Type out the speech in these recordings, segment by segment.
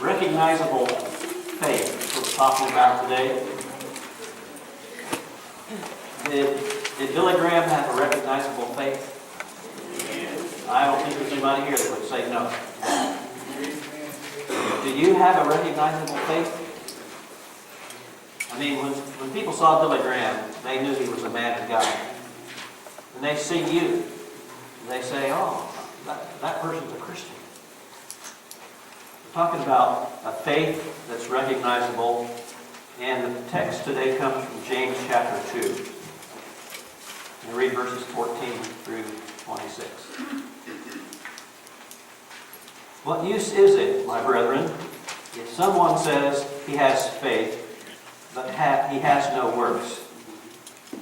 Recognizable faith is what we're talking about today. Did Billy Graham have a recognizable faith? I don't think there's anybody here that would say no. Do you have a recognizable faith? I mean, when people saw Billy Graham, they knew he was a man of God. And they see you, and they say, oh, that person's a Christian. We're talking about a faith that's recognizable, and the text today comes from James chapter 2. And read verses 14 through 26. What use is it, my brethren, if someone says he has faith, but he has no works?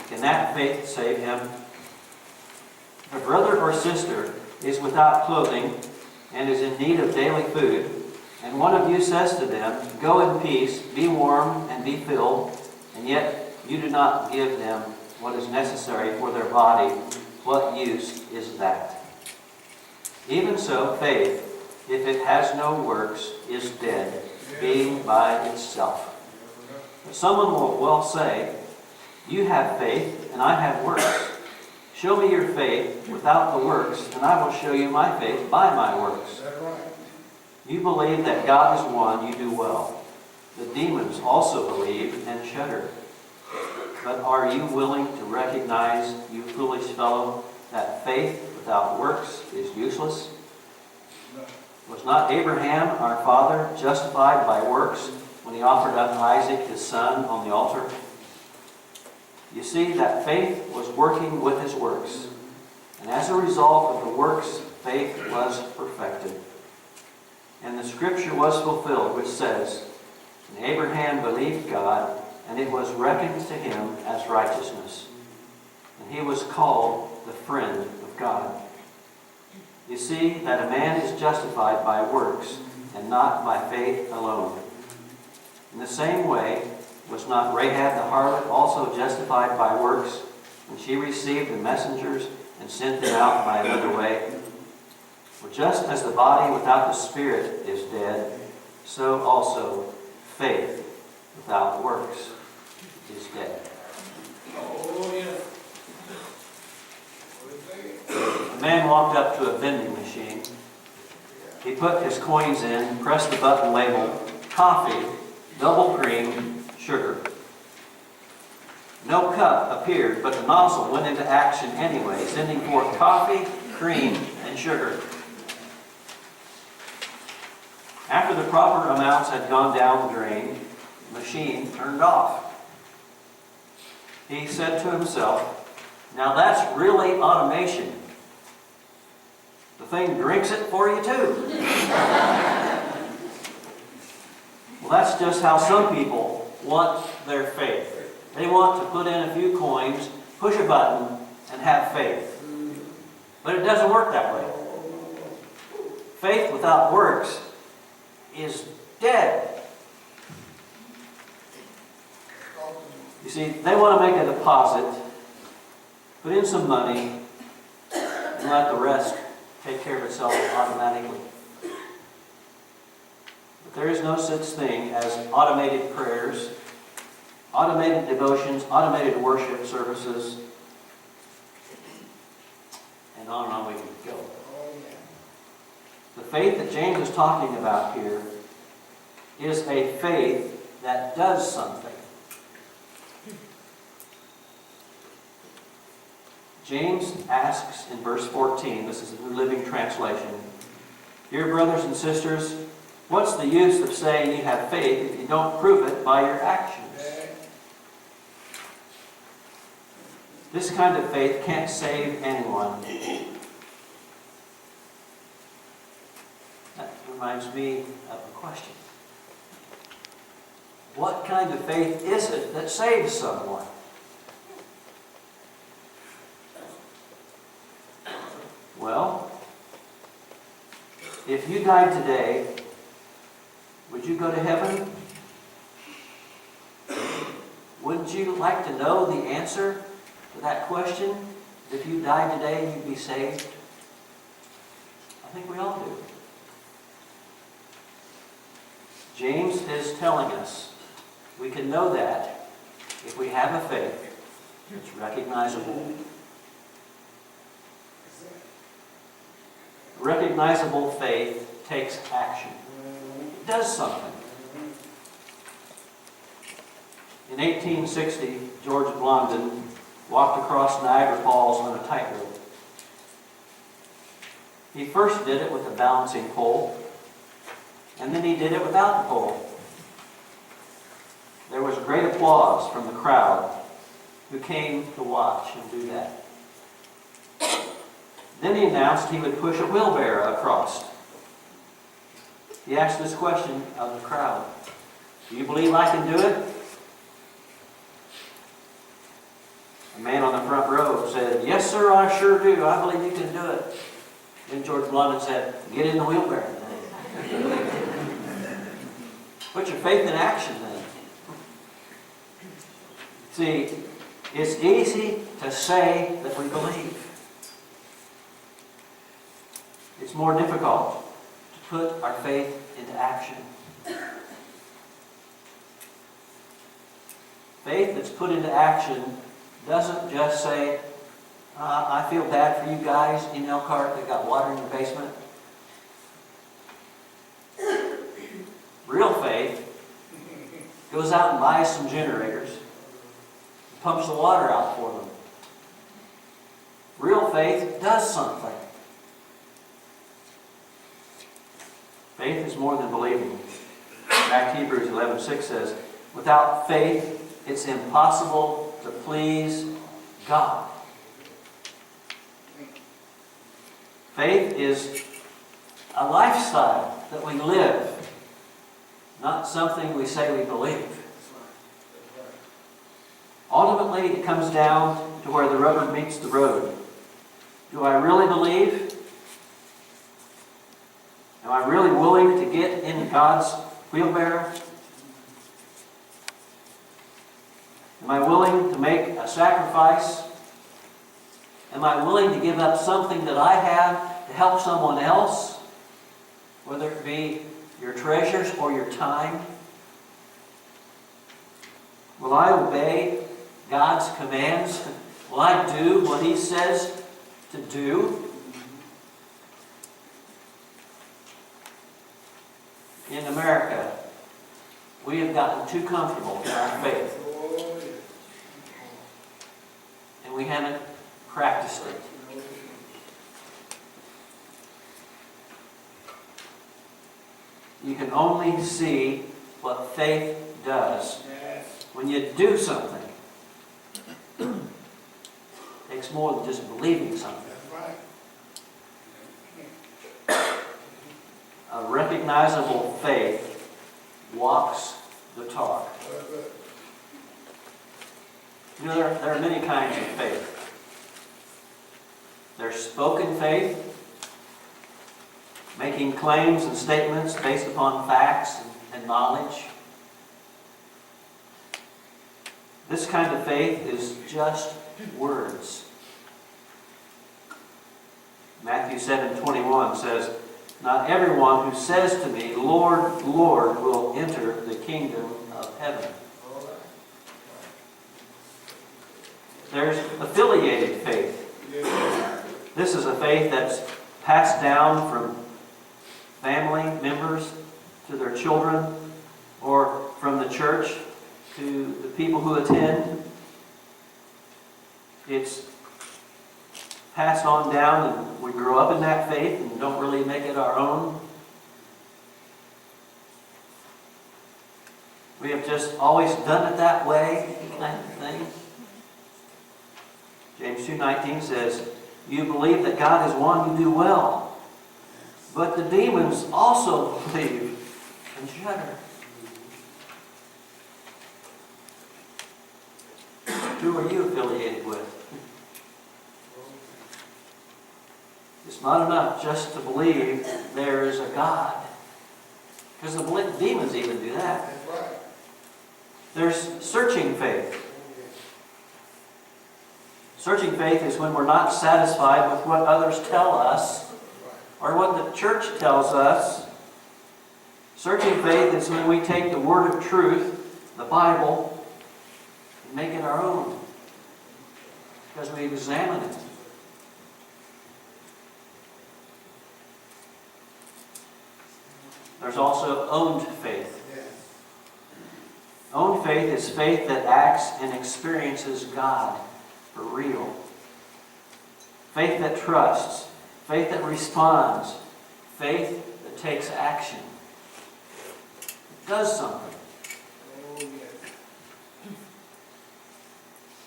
Can that faith save him? If a brother or sister is without clothing and is in need of daily food, and one of you says to them, go in peace, be warm and be filled, and yet you do not give them what is necessary for their body, what use is that? Even so, faith, if it has no works, is dead, being by itself. But someone will well say, you have faith, and I have works. Show me your faith without the works, and I will show you my faith by my works. You believe that God is one, you do well. The demons also believe and shudder. But are you willing to recognize, you foolish fellow, that faith without works is useless? Was not Abraham, our father, justified by works when he offered up Isaac, his son, on the altar? You see that faith was working with his works, and as a result of the works, faith was perfected. And the scripture was fulfilled, which says, and Abraham believed God, and it was reckoned to him as righteousness. And he was called the friend of God. You see that a man is justified by works, and not by faith alone. In the same way, was not Rahab the harlot also justified by works, when she received the messengers and sent them out by another way? For just as the body without the spirit is dead, so also faith without works is dead. A man walked up to a vending machine. He put his coins in, pressed the button labeled coffee, double cream, sugar. No cup appeared, but the nozzle went into action anyway, sending forth coffee, cream, and sugar. After the proper amounts had gone down the drain, the machine turned off. He said to himself, now that's really automation. The thing drinks it for you too. Well, that's just how some people want their faith. They want to put in a few coins, push a button, and have faith. But it doesn't work that way. Faith without works is dead. You see, they want to make a deposit, put in some money, and let the rest take care of itself automatically. But there is no such thing as automated prayers, automated devotions, automated worship services, and on we can go. The faith that James is talking about here is a faith that does something. James asks in verse 14, this is the New Living Translation, dear brothers and sisters, what's the use of saying you have faith if you don't prove it by your actions? This kind of faith can't save anyone. That reminds me of a question. What kind of faith is it that saves someone? Well, if you died today, would you go to heaven? Wouldn't you like to know the answer to that question? If you died today, you'd be saved? I think we all do. James is telling us we can know that if we have a faith that's recognizable. Recognizable faith takes action. It does something. In 1860, George Blondin walked across Niagara Falls on a tightrope. He first did it with a balancing pole, and then he did it without the pole. There was great applause from the crowd who came to watch him do that. Then he announced he would push a wheelbarrow across. He asked this question of the crowd: "Do you believe I can do it?" A man on the front row said, "Yes, sir, I sure do. I believe you can do it." Then George Blondin said, "Get in the wheelbarrow." Put your faith in action then. See, it's easy to say that we believe. It's more difficult to put our faith into action. Faith that's put into action doesn't just say, "I feel bad for you guys in Elkhart that got water in your basement." Real faith goes out and buys some generators, and pumps the water out for them. Real faith does something. Faith is more than believing. Back to Hebrews 11:6 says, "Without faith, it's impossible to please God." Faith is a lifestyle that we live, not something we say we believe. Ultimately, it comes down to where the rubber meets the road. Do I really believe? Am I really willing to get in God's wheelbarrow? Am I willing to make a sacrifice? Am I willing to give up something that I have to help someone else? Whether it be your treasures or your time? Will I obey God's commands? Will I do what He says to do? In America, we have gotten too comfortable in our faith. And we haven't practiced it. You can only see what faith does when you do something. It takes more than just believing something. A recognizable faith walks the talk. You know, there are many kinds of faith. There's spoken faith, making claims and statements based upon facts and knowledge. This kind of faith is just words. Matthew 7:21 says, "Not everyone who says to me, 'Lord, Lord,' will enter the kingdom of heaven." There's affiliated faith. This is a faith that's passed down from family members to their children, or from the church to the people who attend. It's passed on down, and we grow up in that faith and don't really make it our own. We have just always done it that way, kind of thing. James 2:19 says, "You believe that God is one, you do well. But the demons also believe and shudder." Who are you affiliated with? It's not enough just to believe there is a God. Because the demons even do that. There's searching faith. Searching faith is when we're not satisfied with what others tell us or what the church tells us, Searching faith is when we take the word of truth, the Bible, and make it our own. Because we examine it. There's also owned faith. Owned faith is faith that acts and experiences God for real. Faith that trusts. Faith that responds. Faith that takes action. It does something.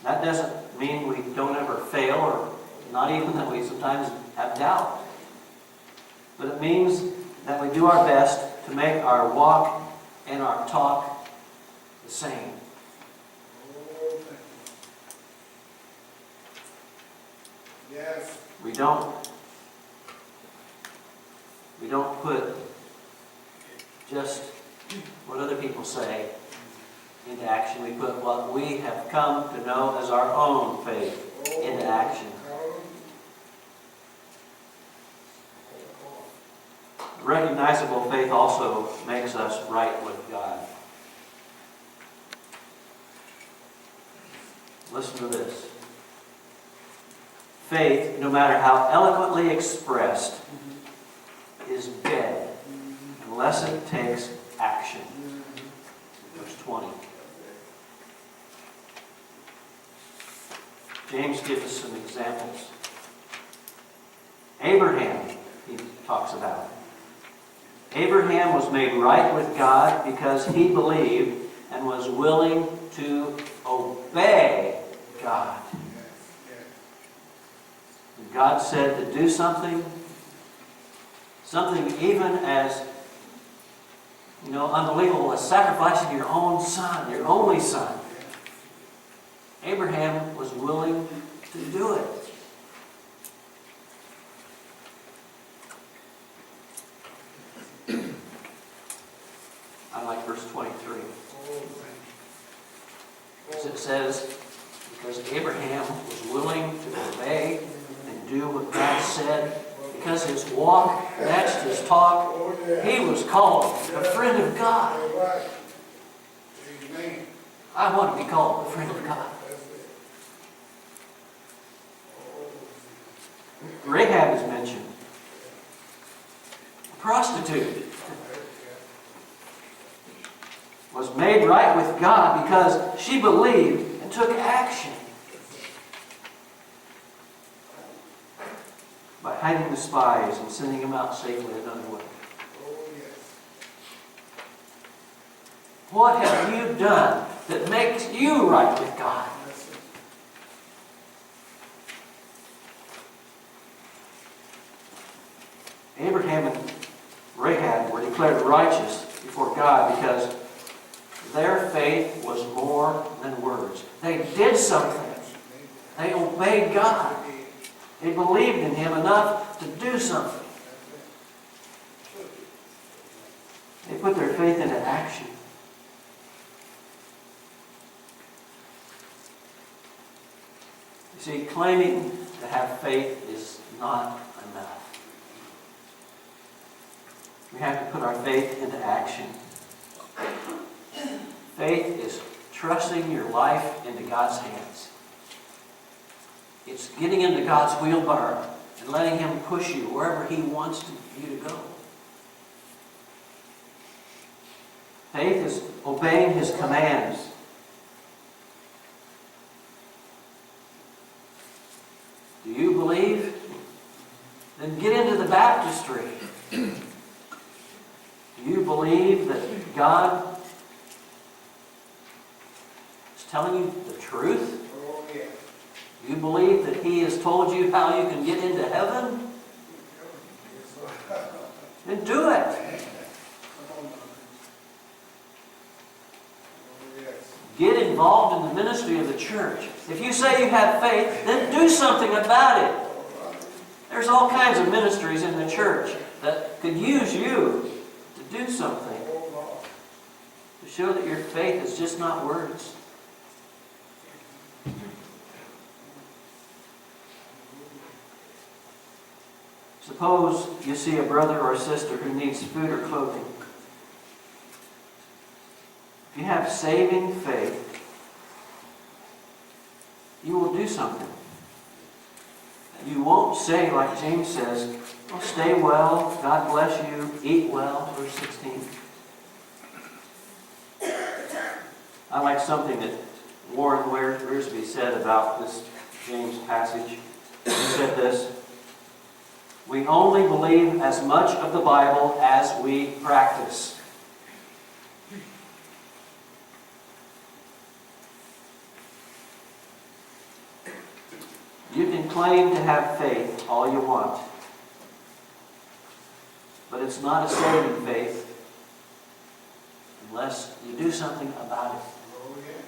That doesn't mean we don't ever fail, or not even that we sometimes have doubt. But it means that we do our best to make our walk and our talk the same. Yes. We don't put just what other people say into action. We put what we have come to know as our own faith into action. Recognizable faith also makes us right with God. Listen to this. Faith, no matter how eloquently expressed, is dead unless it takes action. Verse 20. James gives us some examples. Abraham, he talks about. Abraham was made right with God because he believed and was willing to obey God. When God said to do something even as, unbelievable as sacrificing your own son, your only son. Abraham was willing to do it. I like verse 23. As it says, because Abraham was willing to obey and do what God said, because his walk matched his talk, he was called a friend of God. I want to be called a friend of God. Rahab is mentioned. A prostitute was made right with God because she believed and took action. By hiding the spies and sending them out safely another way. What have you done that makes you right with God? Abraham and Rahab were declared righteous before God because their faith was more than words. They did something. They obeyed God. They believed in Him enough to do something. They put their faith into action. You see, claiming to have faith is not enough. We have to put our faith into action. Faith is trusting your life into God's hands. It's getting into God's wheelbarrow and letting Him push you wherever He wants you to go. Faith is obeying His commands. Do you believe? Then get into the baptistry. Do you believe that God is telling you the truth? Do you believe that He has told you how you can get into heaven? Then do it. Get involved in the ministry of the church. If you say you have faith, then do something about it. There's all kinds of ministries in the church that could use you to do something. To show that your faith is just not words. Suppose you see a brother or a sister who needs food or clothing. if you have saving faith, you will do something. You won't say, like James says, "Oh, stay well, God bless you, eat well," verse 16. I like something that Warren Wiersbe said about this James passage. He said this: "We only believe as much of the Bible as we practice." You can claim to have faith all you want, but it's not a saving faith unless you do something about it. Oh, yes.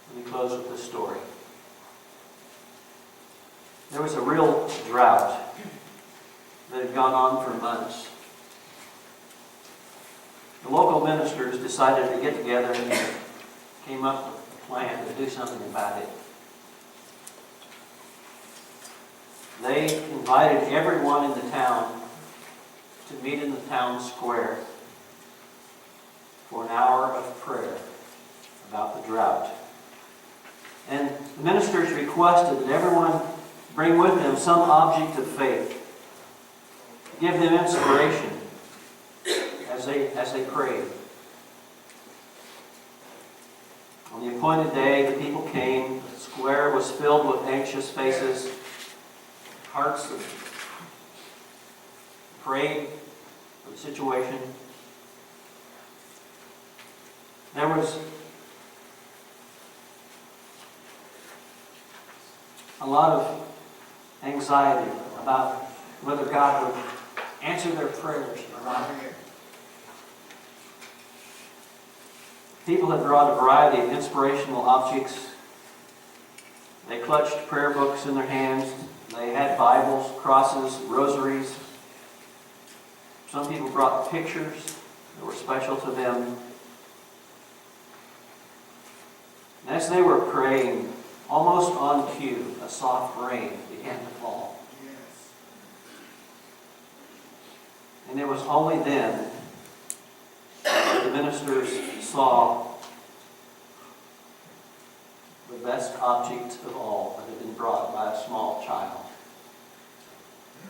Let me close with this story. There was a real drought that had gone on for months. The local ministers decided to get together and came up with a plan to do something about it. They invited everyone in the town to meet in the town square for an hour of prayer about the drought. And the ministers requested that everyone bring with them some object of faith, give them inspiration as they prayed. On the appointed day, the people came. The square was filled with anxious faces, hearts that prayed for the situation. There was a lot of anxiety about whether God would answer their prayers or not. People had brought a variety of inspirational objects. They clutched prayer books in their hands. They had Bibles, crosses, rosaries. Some people brought pictures that were special to them. And as they were praying, almost on cue, a soft rain began to fall. Yes. And it was only then that the ministers saw the best object of all that had been brought by a small child: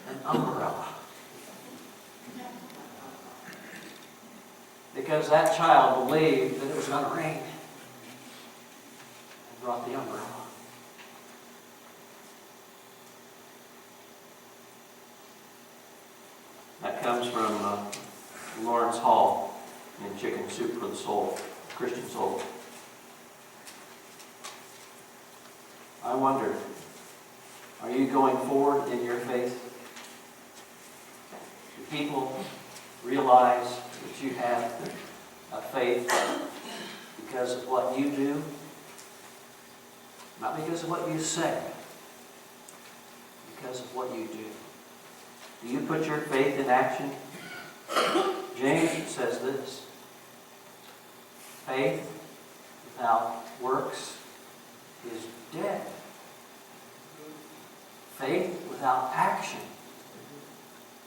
an umbrella. Because that child believed that it was going to rain and brought the umbrella. That comes from Lawrence Hall in Chicken Soup for the Soul, Christian Soul. I wonder, are you going forward in your faith? Do people realize that you have a faith because of what you do? Not because of what you say, because of what you do. Do you put your faith in action? James says this: faith without works is dead. Faith without action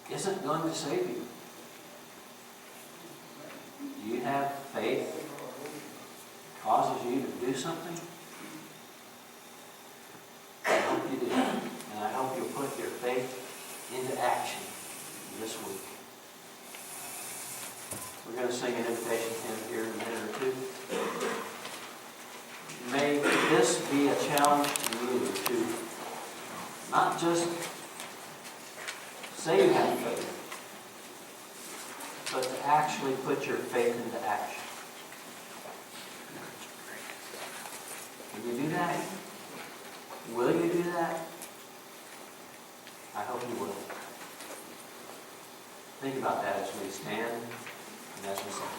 isn't going to save you. Do you have faith that causes you to do something? I hope you do. And I hope you'll put your faith into action this week. We're going to sing an invitation hymn here in a minute or two. May this be a challenge to you to not just say you have faith, but to actually put your faith into action. Can you do that? Will you do that? I hope you will. Think about that as we stand and as we sing.